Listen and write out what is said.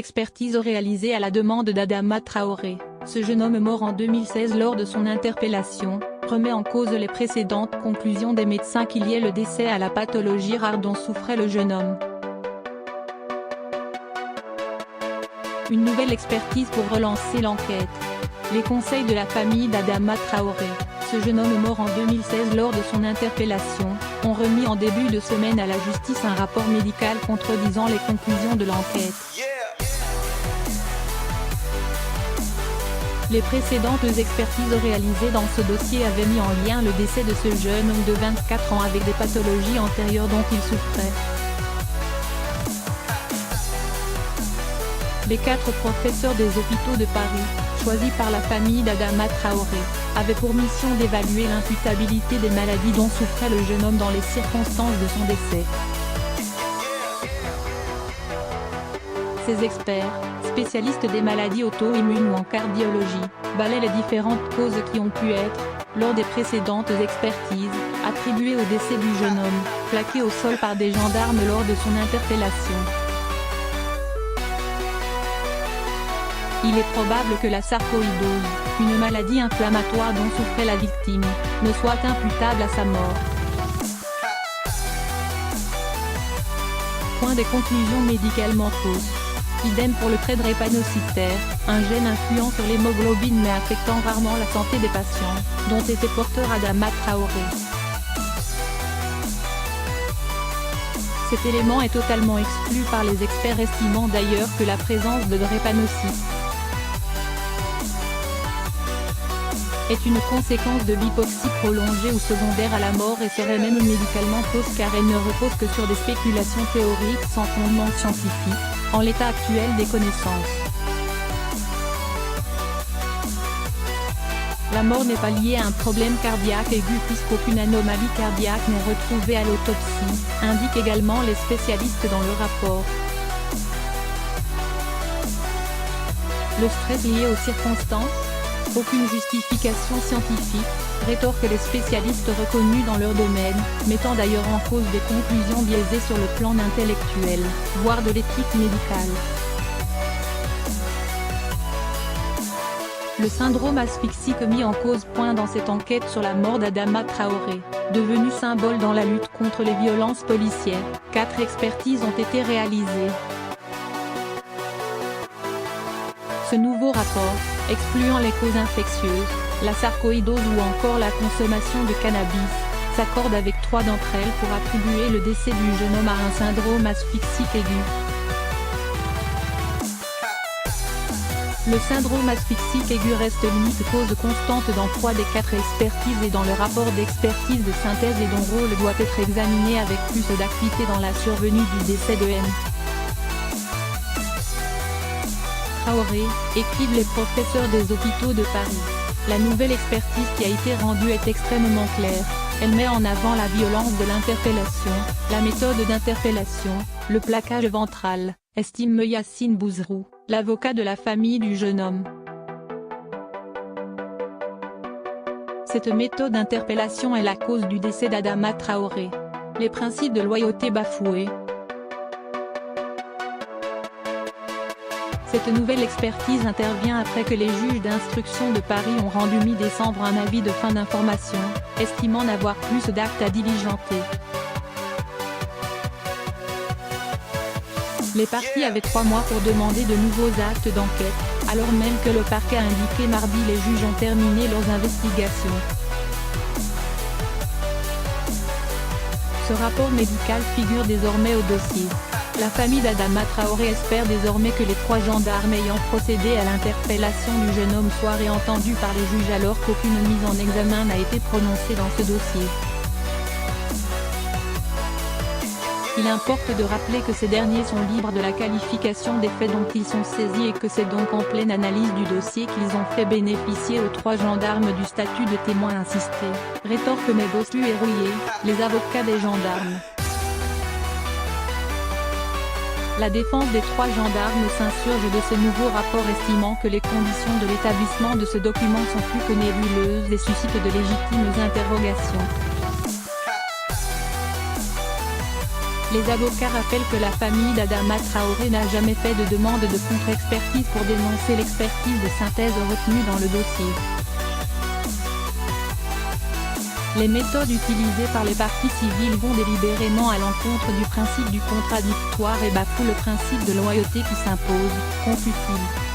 expertise réalisée à la demande d'Adama Traoré, ce jeune homme mort en 2016 lors de son interpellation, remet en cause les précédentes conclusions des médecins qui liaient le décès à la pathologie rare dont souffrait le jeune homme. Une nouvelle expertise pour relancer l'enquête. Les conseils de la famille d'Adama Traoré, ce jeune homme mort en 2016 lors de son interpellation, ont remis en début de semaine à la justice un rapport médical contredisant les conclusions de l'enquête. Les précédentes expertises réalisées dans ce dossier avaient mis en lien le décès de ce jeune homme de 24 ans avec des pathologies antérieures dont il souffrait. Les 4 professeurs des hôpitaux de Paris, choisis par la famille d'Adama Traoré, avaient pour mission d'évaluer l'imputabilité des maladies dont souffrait le jeune homme dans les circonstances de son décès. Ces experts, spécialistes des maladies auto-immunes ou en cardiologie, balaient les différentes causes qui ont pu être, lors des précédentes expertises, attribuées au décès du jeune homme, plaqué au sol par des gendarmes lors de son interpellation. Il est probable que la sarcoïdose, une maladie inflammatoire dont souffrait la victime, ne soit imputable à sa mort. Point des conclusions médicalement fausses. Idem pour le trait drépanocytaire, un gène influent sur l'hémoglobine mais affectant rarement la santé des patients, dont était porteur Adama Traoré. Cet élément est totalement exclu par les experts, estimant d'ailleurs que la présence de drépanocytes est une conséquence de l'hypoxie prolongée ou secondaire à la mort et serait même médicalement fausse car elle ne repose que sur des spéculations théoriques sans fondement scientifique, en l'état actuel des connaissances. La mort n'est pas liée à un problème cardiaque aigu puisqu'aucune anomalie cardiaque n'est retrouvée à l'autopsie, indiquent également les spécialistes dans le rapport. Le stress lié aux circonstances ? Aucune justification scientifique, rétorquent les spécialistes reconnus dans leur domaine, mettant d'ailleurs en cause des conclusions biaisées sur le plan intellectuel, voire de l'éthique médicale. Le syndrome asphyxique mis en cause point dans cette enquête sur la mort d'Adama Traoré, devenu symbole dans la lutte contre les violences policières. 4 expertises ont été réalisées. Ce nouveau rapport, excluant les causes infectieuses, la sarcoïdose ou encore la consommation de cannabis, s'accorde avec 3 d'entre elles pour attribuer le décès du jeune homme à un syndrome asphyxique aigu. Le syndrome asphyxique aigu reste l'unique cause constante dans 3 des 4 expertises et dans le rapport d'expertise de synthèse et dont rôle doit être examiné avec plus d'acuité dans la survenue du décès de M. Traoré, écrivent les professeurs des hôpitaux de Paris. La nouvelle expertise qui a été rendue est extrêmement claire. Elle met en avant la violence de l'interpellation, la méthode d'interpellation, le plaquage ventral, estime Yassine Bouzrou, l'avocat de la famille du jeune homme. Cette méthode d'interpellation est la cause du décès d'Adama Traoré. Les principes de loyauté bafoués. Cette nouvelle expertise intervient après que les juges d'instruction de Paris ont rendu mi-décembre un avis de fin d'information, estimant n'avoir plus d'actes à diligenter. Les parties avaient 3 mois pour demander de nouveaux actes d'enquête, alors même que le parquet a indiqué mardi les juges ont terminé leurs investigations. Ce rapport médical figure désormais au dossier. La famille d'Adama Traoré espère désormais que les 3 gendarmes ayant procédé à l'interpellation du jeune homme soient réentendus par les juges alors qu'aucune mise en examen n'a été prononcée dans ce dossier. Il importe de rappeler que ces derniers sont libres de la qualification des faits dont ils sont saisis et que c'est donc en pleine analyse du dossier qu'ils ont fait bénéficier aux 3 gendarmes du statut de témoin insisté, rétorque mais Bossu et Rouillé, les avocats des gendarmes. La défense des 3 gendarmes s'insurge de ce nouveau rapport estimant que les conditions de l'établissement de ce document sont plus que nébuleuses et suscitent de légitimes interrogations. Les avocats rappellent que la famille d'Adama Traoré n'a jamais fait de demande de contre-expertise pour dénoncer l'expertise de synthèse retenue dans le dossier. Les méthodes utilisées par les parties civiles vont délibérément à l'encontre du principe du contradictoire et bafouent le principe de loyauté qui s'impose, conclut-il.